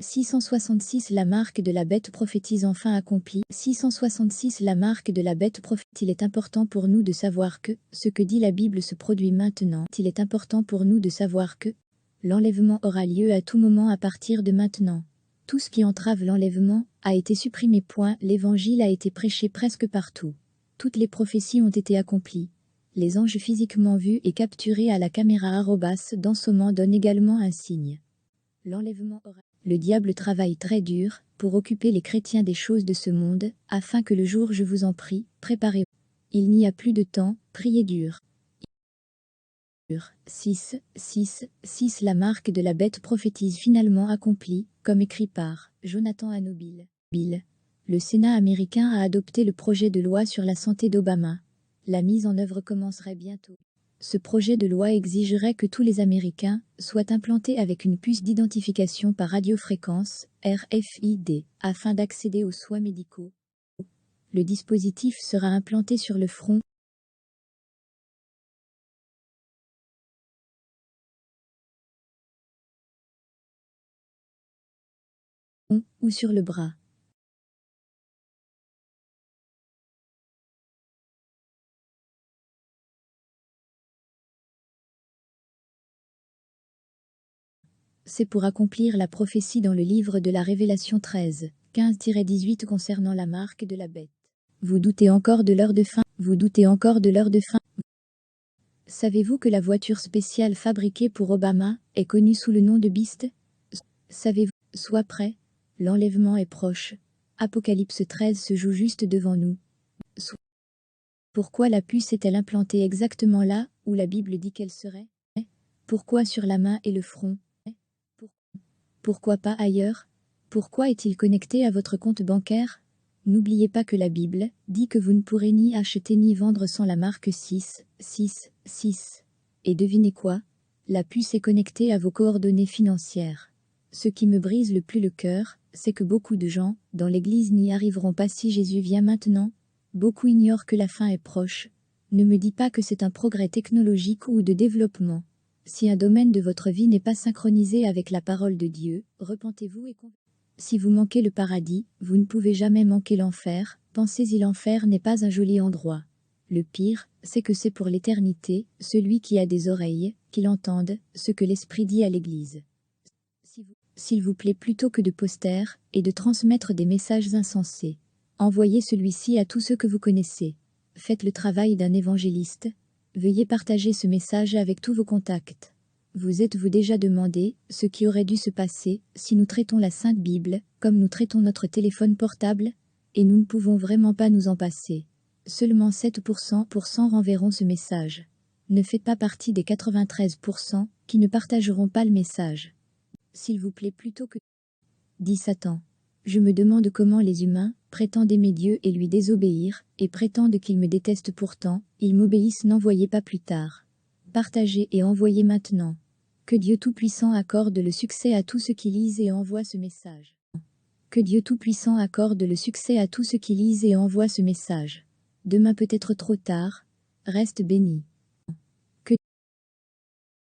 666 La marque de la bête prophétise enfin accomplie. 666 La marque de la bête prophétise. Il est important pour nous de savoir que ce que dit la Bible se produit maintenant. Il est important pour nous de savoir que l'enlèvement aura lieu à tout moment à partir de maintenant. Tout ce qui entrave l'enlèvement a été supprimé. L'évangile a été prêché presque partout. Toutes les prophéties ont été accomplies. Les anges physiquement vus et capturés à la caméra dans ce moment donnent également un signe. L'enlèvement aura. Le diable travaille très dur pour occuper les chrétiens des choses de ce monde, afin que le jour je vous en prie, préparez-vous. Il n'y a plus de temps, priez dur. 6 La marque de la bête prophétise finalement accomplie, comme écrit par Jonathan Anobil. Le Sénat américain a adopté le projet de loi sur la santé d'Obama. La mise en œuvre commencerait bientôt. Ce projet de loi exigerait que tous les Américains soient implantés avec une puce d'identification par radiofréquence, RFID, afin d'accéder aux soins médicaux. Le dispositif sera implanté sur le front ou sur le bras. C'est pour accomplir la prophétie dans le livre de la Révélation 13, 15-18 concernant la marque de la bête. Vous doutez encore de l'heure de fin. Vous doutez encore de l'heure de fin. Savez-vous que la voiture spéciale fabriquée pour Obama est connue sous le nom de Beast? Savez-vous? Sois prêt. L'enlèvement est proche. Apocalypse 13 se joue juste devant nous. Pourquoi la puce est-elle implantée exactement là où la Bible dit qu'elle serait? Pourquoi sur la main et le front? Pourquoi pas ailleurs? Pourquoi est-il connecté à votre compte bancaire? N'oubliez pas que la Bible dit que vous ne pourrez ni acheter ni vendre sans la marque 666. Et devinez quoi? La puce est connectée à vos coordonnées financières. Ce qui me brise le plus le cœur, c'est que beaucoup de gens, dans l'Église, n'y arriveront pas si Jésus vient maintenant. Beaucoup ignorent que la fin est proche. Ne me dis pas que c'est un progrès technologique ou de développement. Si un domaine de votre vie n'est pas synchronisé avec la parole de Dieu, repentez-vous et si vous manquez le paradis, vous ne pouvez jamais manquer l'enfer. Pensez-y, l'enfer n'est pas un joli endroit. Le pire, c'est que c'est pour l'éternité. Celui qui a des oreilles, qu'il entende ce que l'Esprit dit à l'Église. S'il vous plaît, plutôt que de posters et de transmettre des messages insensés, envoyez celui-ci à tous ceux que vous connaissez. Faites le travail d'un évangéliste. Veuillez partager ce message avec tous vos contacts. Vous êtes-vous déjà demandé ce qui aurait dû se passer si nous traitons la Sainte Bible comme nous traitons notre téléphone portable? Et nous ne pouvons vraiment pas nous en passer. Seulement 7% renverront ce message. Ne faites pas partie des 93% qui ne partageront pas le message. S'il vous plaît, plutôt que... dit Satan. Je me demande comment les humains prétendent aimer Dieu et lui désobéir, et prétendent qu'ils me détestent pourtant, ils m'obéissent. N'envoyez pas plus tard. Partagez et envoyez maintenant. Que Dieu Tout-Puissant accorde le succès à tous ceux qui lisent et envoient ce message. Que Dieu Tout-Puissant accorde le succès à tous ceux qui lisent et envoient ce message. Demain peut être trop tard. Reste béni.